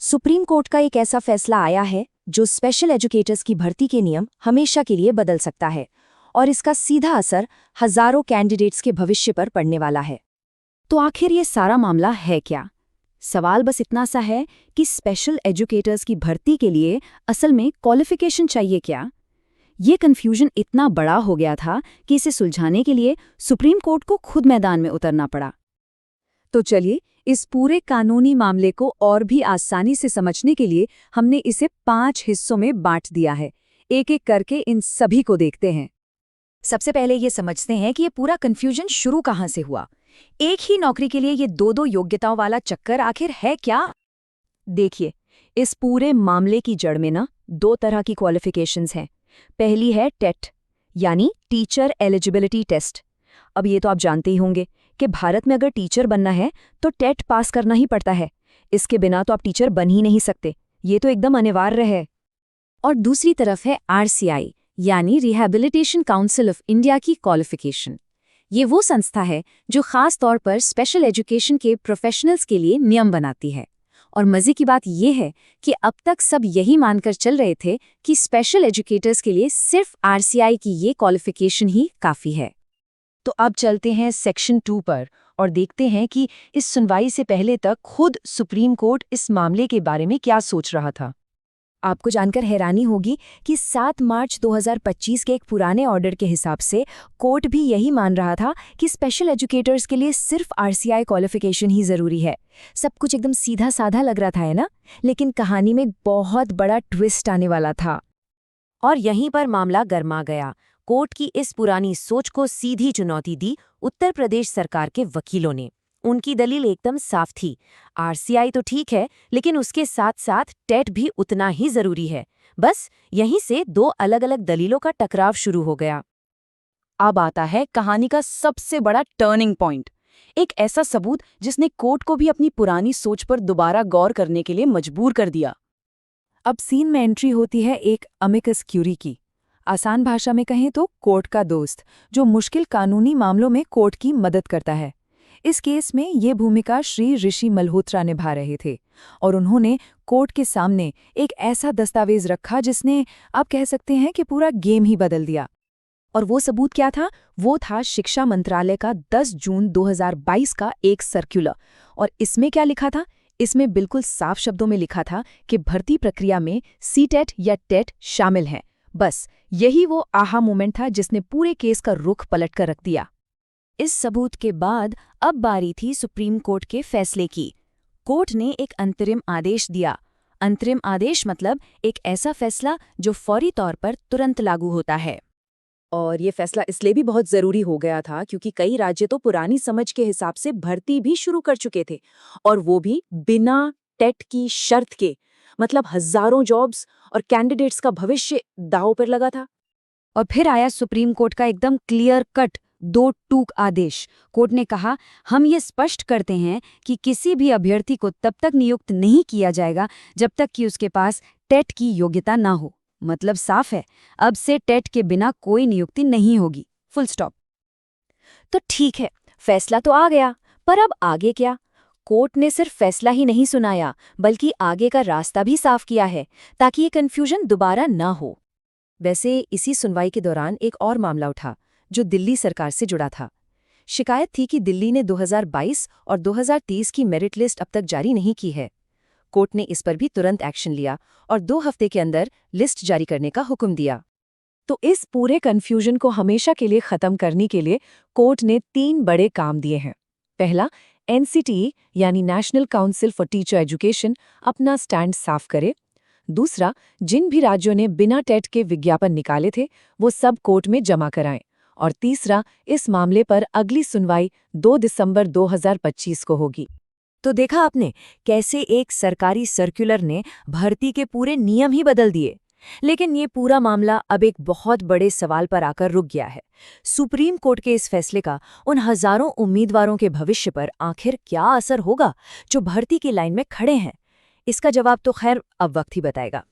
Supreme court का एक ऐसा फैसला आया है जो स्पेशल एजुकेटर्स की भर्ती के नियम हमेशा के लिए बदल सकता है और इसका सीधा असर हजारों कैंडिडेट्स के भविष्य पर पड़ने वाला है। तो आखिर ये सारा मामला है क्या? सवाल बस इतना सा है कि स्पेशल एजुकेटर्स की भर्ती के लिए असल में क्वालिफिकेशन चाहिए क्या? ये कन्फ्यूजन इतना बड़ा हो गया था कि इसे सुलझाने के लिए सुप्रीम कोर्ट को खुद मैदान में उतरना पड़ा। तो चलिए, इस पूरे कानूनी मामले को और भी आसानी से समझने के लिए हमने इसे 5 हिस्सों में बांट दिया है। एक एक करके इन सभी को देखते हैं। सबसे पहले ये समझते हैं कि ये पूरा कन्फ्यूजन शुरू कहाँ से हुआ। एक ही नौकरी के लिए ये दो योग्यताओं वाला चक्कर आखिर है क्या? देखिए, इस पूरे मामले की जड़ में ना 2 तरह की क्वालिफिकेशंस हैं। पहली है टेट, यानी टीचर एलिजिबिलिटी टेस्ट। अब ये तो आप जानते ही होंगे कि भारत में अगर टीचर बनना है तो टेट पास करना ही पड़ता है। इसके बिना तो आप टीचर बन ही नहीं सकते, ये तो एकदम अनिवार्य है। और दूसरी तरफ है RCI, यानी रिहैबिलिटेशन काउंसिल ऑफ इंडिया की क्वालिफिकेशन। ये वो संस्था है जो खास तौर पर स्पेशल एजुकेशन के प्रोफेशनल्स के लिए नियम बनाती है। और मजे की बात यह है कि अब तक सब यही मानकर चल रहे थे कि स्पेशल एजुकेटर्स के लिए सिर्फ RCI की ये क्वालिफिकेशन ही काफ़ी है। तो अब चलते हैं सेक्शन 2 पर और देखते हैं कि इस सुनवाई से पहले तक खुद सुप्रीम कोर्ट इस मामले के बारे में क्या सोच रहा था। आपको जानकर हैरानी होगी कि 7 मार्च 2025 के एक पुराने ऑर्डर के हिसाब से कोर्ट भी यही मान रहा था कि स्पेशल एजुकेटर्स के लिए सिर्फ RCI क्वालिफिकेशन ही जरूरी है। सब कुछ एकदम सीधा साधा लग रहा था, है ना? लेकिन कहानी में बहुत बड़ा ट्विस्ट आने वाला था और यहीं पर मामला गर्मा गया। कोर्ट की इस पुरानी सोच को सीधी चुनौती दी उत्तर प्रदेश सरकार के वकीलों ने। उनकी दलील एकदम साफ थी, RCI तो ठीक है, लेकिन उसके साथ साथ टेट भी उतना ही जरूरी है। बस यहीं से 2 अलग-अलग दलीलों का टकराव शुरू हो गया। अब आता है कहानी का सबसे बड़ा टर्निंग पॉइंट, एक ऐसा सबूत जिसने कोर्ट को भी अपनी पुरानी सोच पर दोबारा गौर करने के लिए मजबूर कर दिया। अब सीन में एंट्री होती है एक अमिकस क्यूरी की। आसान भाषा में कहें तो कोर्ट का दोस्त, जो मुश्किल कानूनी मामलों में कोर्ट की मदद करता है। इस केस में ये भूमिका श्री ऋषि मल्होत्रा निभा रहे थे और उन्होंने कोर्ट के सामने एक ऐसा दस्तावेज रखा जिसने, आप कह सकते हैं कि पूरा गेम ही बदल दिया। और वो सबूत क्या था? वो था शिक्षा मंत्रालय का 10 जून 2022 का एक सर्कुलर। और इसमें क्या लिखा था? इसमें बिल्कुल साफ शब्दों में लिखा था कि भर्ती प्रक्रिया में CTET या टेट शामिल हैं। बस यही वो आहा मोमेंट था जिसने पूरे केस का रुख पलट कर रख दिया। इस सबूत के बाद अब बारी थी सुप्रीम कोर्ट के फैसले की। कोर्ट ने एक अंतरिम आदेश दिया। अंतरिम आदेश मतलब एक ऐसा फैसला जो फौरी तौर पर तुरंत लागू होता है। और ये फैसला इसलिए भी बहुत जरूरी हो गया था क्योंकि कई राज्य तो पुरानी समझ के हिसाब से भर्ती भी शुरू कर चुके थे, और वो भी बिना टेट की शर्त के। मतलब हजारों जॉब्स और कैंडिडेट्स का भविष्य दांव पर लगा था। और फिर आया सुप्रीम कोर्ट का एकदम क्लियर कट 2 टूक आदेश। कोर्ट ने कहा, हम ये स्पष्ट करते हैं कि किसी भी अभ्यर्थी को तब तक नियुक्त नहीं किया जाएगा जब तक कि उसके पास टेट की योग्यता ना हो। मतलब साफ है, अब से टेट के बिना कोई नियुक्ति नहीं होगी, फुल स्टॉप। तो ठीक है, फैसला तो आ गया, पर अब आगे क्या? कोर्ट ने सिर्फ फैसला ही नहीं सुनाया, बल्कि आगे का रास्ता भी साफ किया है ताकि ये कन्फ्यूजन दोबारा ना हो। वैसे इसी सुनवाई के दौरान एक और मामला उठा जो दिल्ली सरकार से जुड़ा था। शिकायत थी कि दिल्ली ने 2022 और 2030 की मेरिट लिस्ट अब तक जारी नहीं की है। कोर्ट ने इस पर भी तुरंत एक्शन लिया और 2 हफ्ते के अंदर लिस्ट जारी करने का हुक्म दिया। तो इस पूरे कन्फ्यूजन को हमेशा के लिए खत्म करने के लिए कोर्ट ने 3 बड़े काम दिए हैं। पहला, NCTE यानी national council for teacher education अपना स्टैंड साफ करे। दूसरा, जिन भी राज्यों ने बिना टेट के विज्ञापन निकाले थे वो सब कोर्ट में जमा कराएं। और तीसरा, इस मामले पर अगली सुनवाई 2 दिसंबर 2025 को होगी। तो देखा आपने कैसे एक सरकारी सर्कुलर ने भर्ती के पूरे नियम ही बदल दिए। लेकिन ये पूरा मामला अब एक बहुत बड़े सवाल पर आकर रुक गया है। सुप्रीम कोर्ट के इस फैसले का उन हजारों उम्मीदवारों के भविष्य पर आखिर क्या असर होगा जो भर्ती की लाइन में खड़े हैं? इसका जवाब तो खैर अब वक्त ही बताएगा।